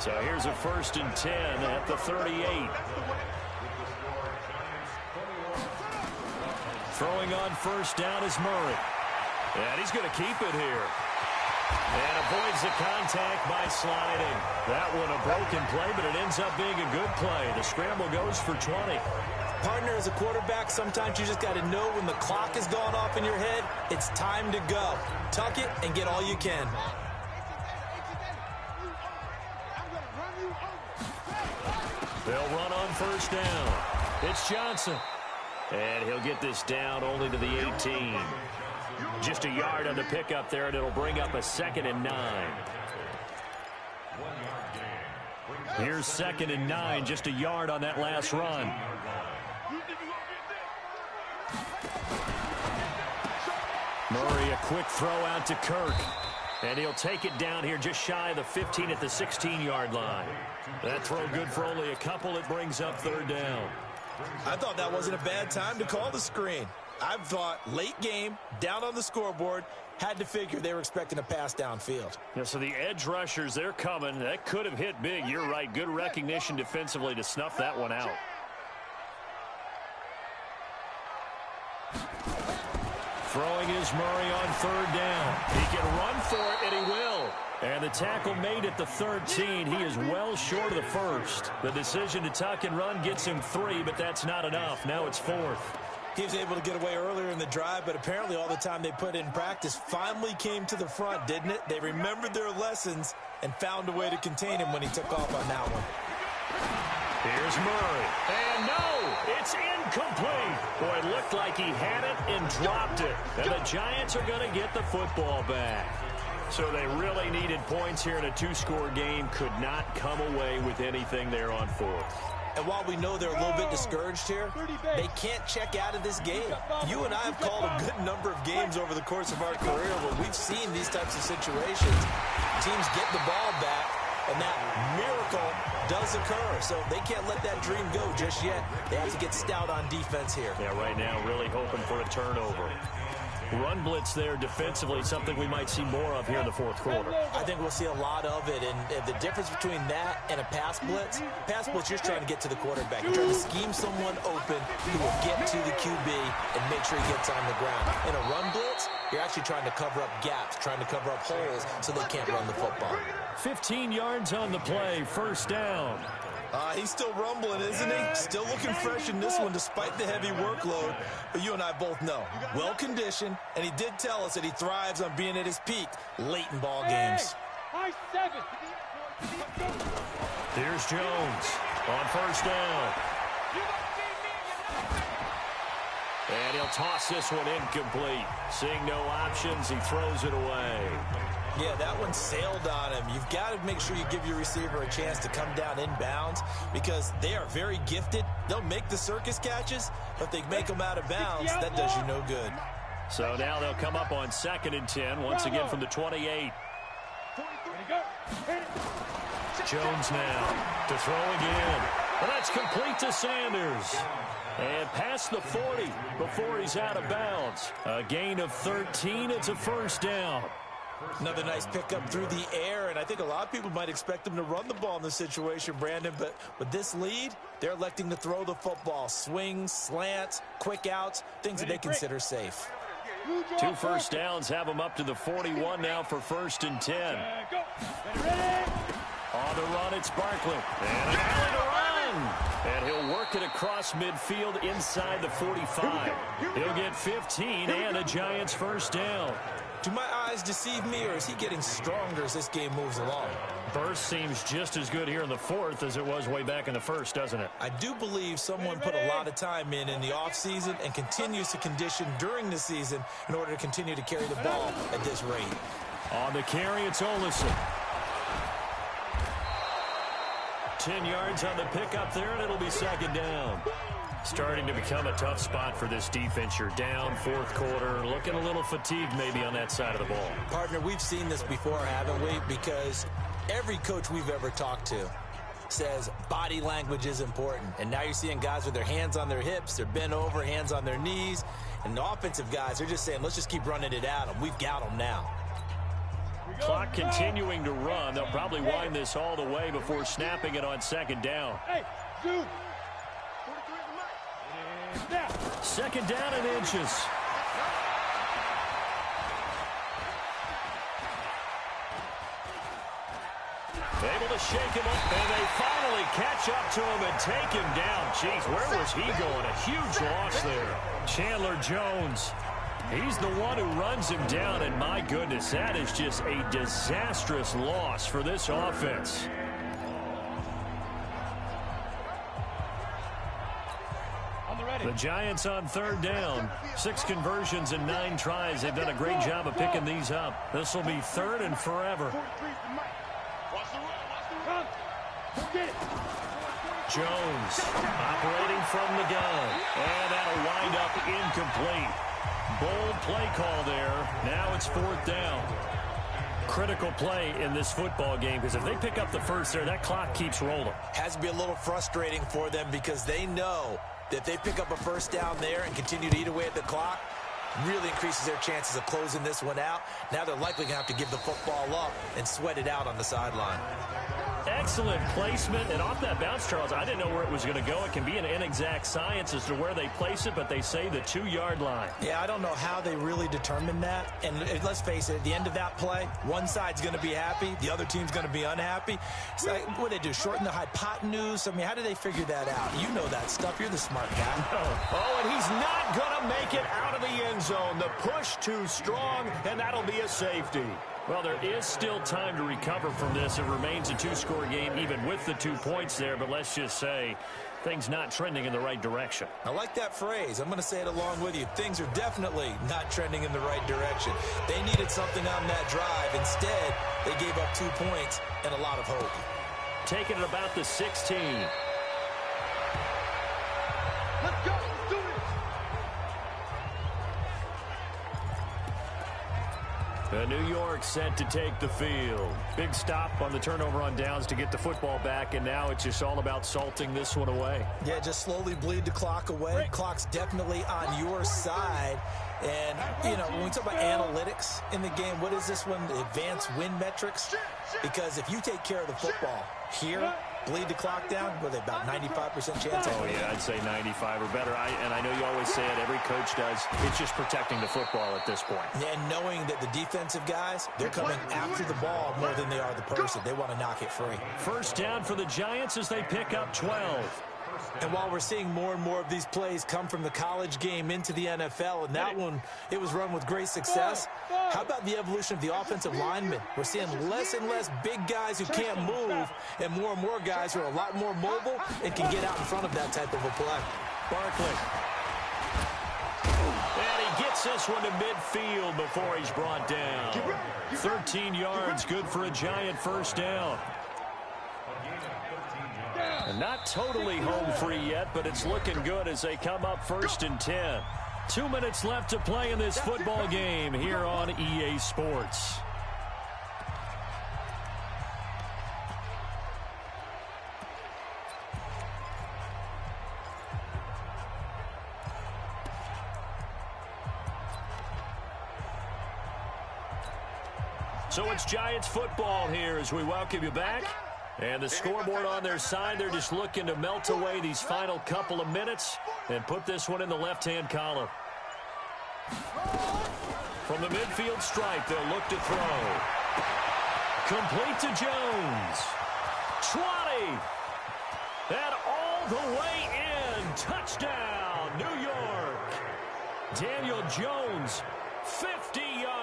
So here's a 1st and 10 at the 38. Throwing on first down is Murray. And he's going to keep it here. And avoids the contact by sliding. That one a broken play, but it ends up being a good play. The scramble goes for 20. Partner, as a quarterback, sometimes you just got to know when the clock has gone off in your head, it's time to go. Tuck it and get all you can. They'll run on first down. It's Johnson. And he'll get this down only to the 18. Just a yard on the pickup there, and it'll bring up a 2nd and 9. Here's 2nd and 9, just a yard on that last run. Murray, a quick throw out to Kirk. And he'll take it down here just shy of the 15 at the 16-yard line. That throw good for only a couple. It brings up third down. I thought that wasn't a bad time to call the screen. I thought late game, down on the scoreboard, had to figure they were expecting a pass downfield. Yeah, so the edge rushers, they're coming. That could have hit big. You're right. Good recognition defensively to snuff that one out. Throwing is Murray on third down. He can run for it, and he will. And the tackle made at the 13. He is well short of the first. The decision to tuck and run gets him 3, but that's not enough. Now it's 4th. He was able to get away earlier in the drive, but apparently all the time they put in practice finally came to the front, didn't it? They remembered their lessons and found a way to contain him when he took off on that one. Here's Murray. And no, it's incomplete. Boy, it looked like he had it and dropped it. And the Giants are going to get the football back. So they really needed points here in a 2-score game. Could not come away with anything there on 4th. And while we know they're a little bit discouraged here, they can't check out of this game. You and I have called a good number of games over the course of our career where we've seen these types of situations. Teams get the ball back, and that miracle does occur. So they can't let that dream go just yet. They have to get stout on defense here. Yeah, right now really hoping for a turnover. Run blitz there defensively, something we might see more of here in the 4th quarter. I think we'll see a lot of it, and the difference between that and a pass blitz, you're trying to get to the quarterback. You're trying to scheme someone open who will get to the QB and make sure he gets on the ground. In a run blitz, you're actually trying to cover up gaps, trying to cover up holes so they can't run the football. 15 yards on the play, first down. He's still rumbling, isn't he? Still looking fresh in this one despite the heavy workload. But you and I both know, well-conditioned, and he did tell us that he thrives on being at his peak late in ball games. Here's Jones on first down. And he'll toss this one incomplete. Seeing no options, he throws it away. Yeah, that one sailed on him. You've got to make sure you give your receiver a chance to come down inbounds because they are very gifted. They'll make the circus catches, but if they make them out of bounds, that does you no good. So now they'll come up on 2nd and 10, once again from the 28. Jones now to throw again. Well, that's complete to Sanders. And past the 40 before he's out of bounds. A gain of 13. It's a first down. Another nice pickup through the air, and I think a lot of people might expect them to run the ball in this situation, Brandon, but with this lead, they're electing to throw the football. Swings, slants, quick outs, things that they consider safe. 2 first downs have them up to the 41 now for 1st and 10. On the run, it's Barkley. And an alley to run. And he'll work it across midfield inside the 45. He'll get 15 and a Giants first down. Do my eyes deceive me, or is he getting stronger as this game moves along? Burst seems just as good here in the 4th as it was way back in the 1st, doesn't it? I do believe someone put a lot of time in the offseason and continues to condition during the season in order to continue to carry the ball at this rate. On the carry, it's Olsen. 10 yards on the pickup there, and it'll be 2nd down. Starting to become a tough spot for this defense. You're down 4th quarter, looking a little fatigued maybe on that side of the ball. Partner, we've seen this before, haven't we? Because every coach we've ever talked to says body language is important. And now you're seeing guys with their hands on their hips, they're bent over, hands on their knees. And the offensive guys, they're just saying, let's just keep running it at them. We've got them now. Clock continuing to run. They'll probably wind this all the way before snapping it on 2nd down. Second down and inches. Able to shake him up, and they finally catch up to him and take him down. Jeez, where was he going? A huge loss there. Chandler Jones. He's the one who runs him down, and my goodness, that is just a disastrous loss for this offense. The Giants on 3rd down. 6 conversions and 9 tries. They've done a great job of picking these up. This will be 3rd and forever. Jones operating from the gun. And that'll wind up incomplete. Bold play call there. Now it's 4th down. Critical play in this football game because if they pick up the first there, that clock keeps rolling. Has to be a little frustrating for them because they know that if they pick up a first down there and continue to eat away at the clock, really increases their chances of closing this one out. Now they're likely going to have to give the football up and sweat it out on the sideline. Excellent placement, and off that bounce, Charles, I didn't know where it was going to go. It can be an inexact science as to where they place it, but they say the 2-yard line. Yeah, I don't know how they really determine that. And let's face it, at the end of that play, one side's going to be happy, the other team's going to be unhappy. It's like, what do they do, shorten the hypotenuse? I mean, how do they figure that out? You know that stuff. You're the smart guy. Oh, and he's not going to make it out of the end zone. The push too strong, and that'll be a safety. Well, there is still time to recover from this. It remains a 2-score game, even with the 2 points there. But let's just say things not trending in the right direction. I like that phrase. I'm going to say it along with you. Things are definitely not trending in the right direction. They needed something on that drive. Instead, they gave up 2 points and a lot of hope. Taking it about the 16. Let's go. Let's do it. New York set to take the field. Big stop on the turnover on downs to get the football back, and now it's just all about salting this one away. Yeah, just slowly bleed the clock away. Clock's definitely on your side. And, you know, when we talk about analytics in the game, what is this one? The advanced win metrics? Because if you take care of the football here, bleed the clock down, with about 95% chance. Oh, yeah, I'd say 95 or better. And I know you always say it, every coach does. It's just protecting the football at this point. Yeah, and knowing that the defensive guys, they're coming after the ball more than they are the person. They want to knock it free. First down for the Giants as they pick up 12. And while we're seeing more and more of these plays come from the college game into the NFL, and that one, it was run with great success, how about the evolution of the offensive linemen? We're seeing less and less big guys who can't move and more guys who are a lot more mobile and can get out in front of that type of a play. Barkley. Gets this one to midfield before he's brought down. 13 yards, good for a Giant first down. And not totally home free yet, but it's looking good as they come up 1st and 10. 2 minutes left to play in this football game here on EA Sports. So it's Giants football here as we welcome you back. And the scoreboard on their side, they're just looking to melt away these final couple of minutes and put this one in the left-hand column. From the midfield stripe, they'll look to throw. Complete to Jones. 20. And all the way in. Touchdown, New York. Daniel Jones, 50 yards.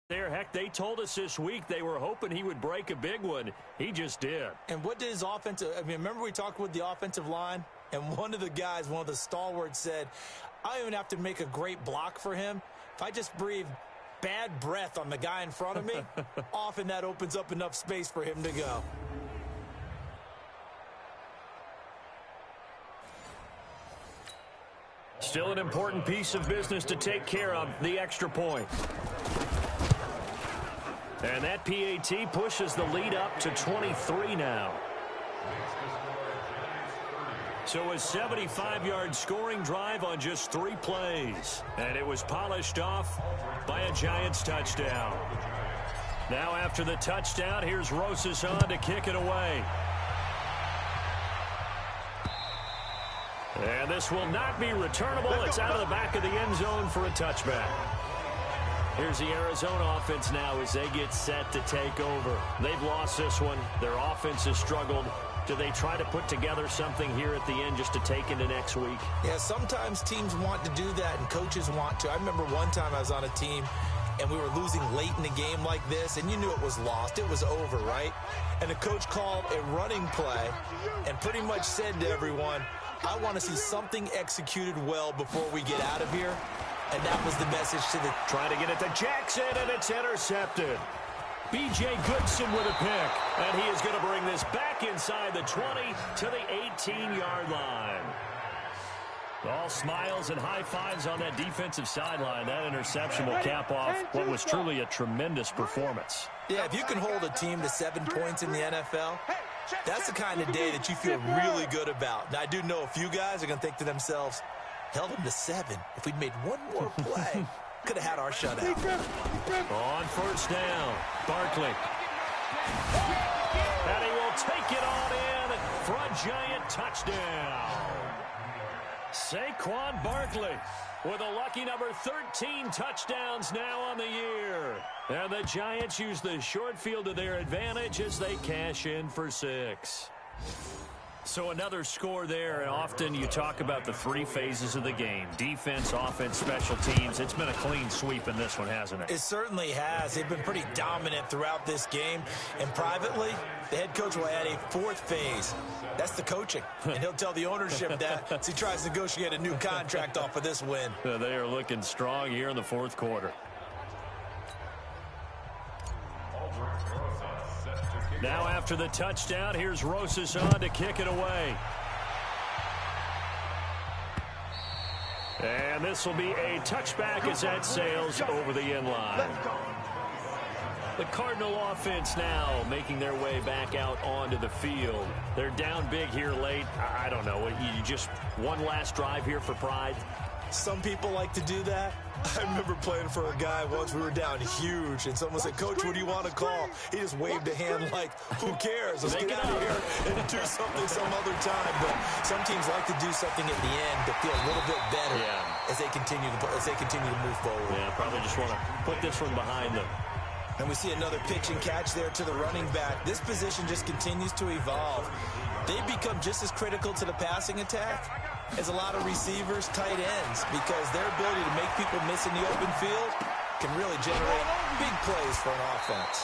Heck, they told us this week they were hoping he would break a big one. He just did. And what did his offensive, remember we talked with the offensive line? And one of the guys, one of the stalwarts said, I don't even have to make a great block for him. If I just breathe bad breath on the guy in front of me, often that opens up enough space for him to go. Still an important piece of business to take care of, the extra point. And that PAT pushes the lead up to 23 now. So a 75-yard scoring drive on just 3 plays. And it was polished off by a Giants touchdown. Now after the touchdown, here's Rosas on to kick it away. And this will not be returnable. It's out of the back of the end zone for a touchback. Here's the Arizona offense now as they get set to take over. They've lost this one. Their offense has struggled. Do they try to put together something here at the end just to take into next week? Yeah, sometimes teams want to do that and coaches want to. I remember one time I was on a team and we were losing late in the game like this, and you knew it was lost. It was over, right? And the coach called a running play and pretty much said to everyone, I want to see something executed well before we get out of here. And that was the message to the... Trying to get it to Jackson, and it's intercepted. B.J. Goodson with a pick. And he is going to bring this back inside the 20 to the 18-yard line. All smiles and high fives on that defensive sideline. That interception will cap off what was truly a tremendous performance. Yeah, if you can hold a team to 7 points in the NFL, that's the kind of day that you feel really good about. Now, I do know a few guys are going to think to themselves, held them to 7. If we'd made one more play, could have had our shutout. On first down, Barkley. And he will take it on in for a Giant touchdown. Saquon Barkley with a lucky number 13 touchdowns now on the year. And the Giants use the short field to their advantage as they cash in for 6. So another score there, and often you talk about the 3 phases of the game. Defense, offense, special teams. It's been a clean sweep in this one, hasn't it? It certainly has. They've been pretty dominant throughout this game. And privately, the head coach will add a 4th phase. That's the coaching. And he'll tell the ownership that as he tries to negotiate a new contract off of this win. They are looking strong here in the 4th quarter. Now after the touchdown, here's Rosas on to kick it away. And this will be a touchback as that sails over the end line. The Cardinal offense now making their way back out onto the field. They're down big here late. I don't know. You just one last drive here for pride? Some people like to do that. I remember playing for a guy once. We were down huge, and someone said, Coach, what do you want to call? He just waved a hand like, who cares? Let's get out of here and do something some other time. But some teams like to do something at the end to feel a little bit better as they continue to move forward. Yeah, probably just want to put this one behind them. And we see another pitch and catch there to the running back. This position just continues to evolve. They become just as critical to the passing attack as a lot of receivers, tight ends, because their ability to make people miss in the open field can really generate big plays for an offense.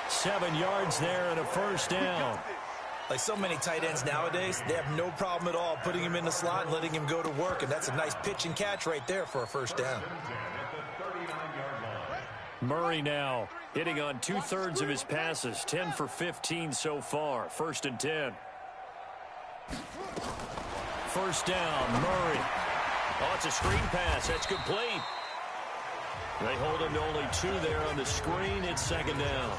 7 yards there and a first down. Like so many tight ends nowadays, they have no problem at all putting him in the slot and letting him go to work, and that's a nice pitch and catch right there for a first down. Murray now hitting on 2/3 of his passes, 10 for 15 so far. 1st and 10. First down, Murray. Oh, it's a screen pass. That's complete. They hold him to only 2 there on the screen. It's 2nd down.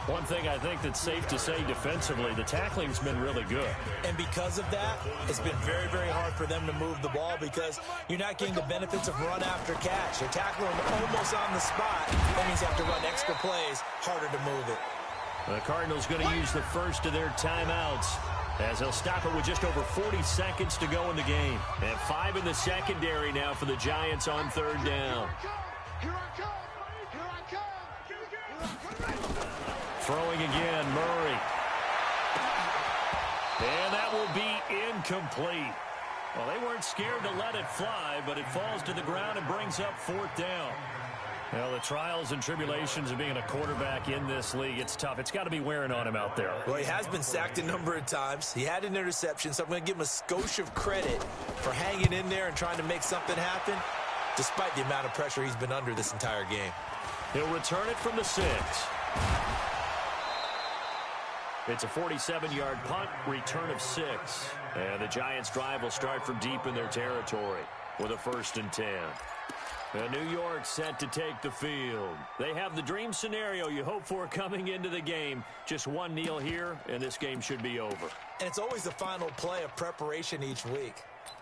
One thing I think that's safe to say defensively, the tackling's been really good. And because of that, it's been very, very hard for them to move the ball because you're not getting the benefits of run after catch. They're tackling him almost on the spot. That means you have to run extra plays, harder to move it. The Cardinals going to use the first of their timeouts as they'll stop it with just over 40 seconds to go in the game. And 5 in the secondary now for the Giants on 3rd down. Here I come! Here I come! Throwing again, Murray. And that will be incomplete. Well, they weren't scared to let it fly, but it falls to the ground and brings up 4th down. Well, the trials and tribulations of being a quarterback in this league, it's tough. It's got to be wearing on him out there. Well, he has been sacked a number of times. He had an interception, so I'm going to give him a skosh of credit for hanging in there and trying to make something happen, despite the amount of pressure he's been under this entire game. He'll return it from the 6. It's a 47-yard punt, return of 6. And the Giants' drive will start from deep in their territory with a 1st and 10. And New York set to take the field. They have the dream scenario you hope for coming into the game. Just one kneel here, and this game should be over. And it's always the final play of preparation each week.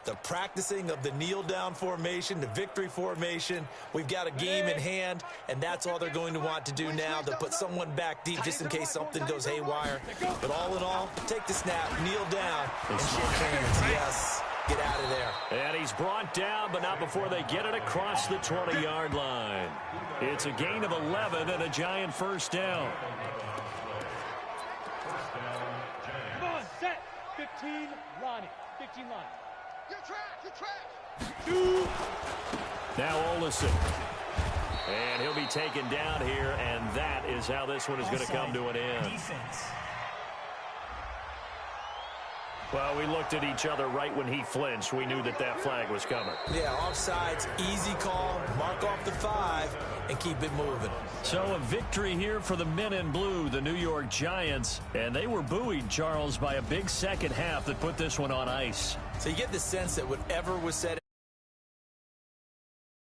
The practicing of the kneel-down formation, the victory formation. We've got a game in hand, and that's all they're going to want to do now. They'll put someone back deep just in case something goes haywire. But all in all, take the snap, kneel down, and shake hands. Yes, get out of there. And he's brought down, but not before they get it across the 20-yard line. It's a gain of 11 and a Giant 1st down. Come on, set! 15, Lonnie. 15 line. You're trash! 2. Now Olsen. And he'll be taken down here, and that is how this one is going to come to an end. Defense. Well, we looked at each other right when he flinched. We knew that that flag was coming. Yeah, offsides, easy call, mark off the 5, and keep it moving. So a victory here for the men in blue, the New York Giants. And they were buoyed, Charles, by a big second half that put this one on ice. So you get the sense that whatever was said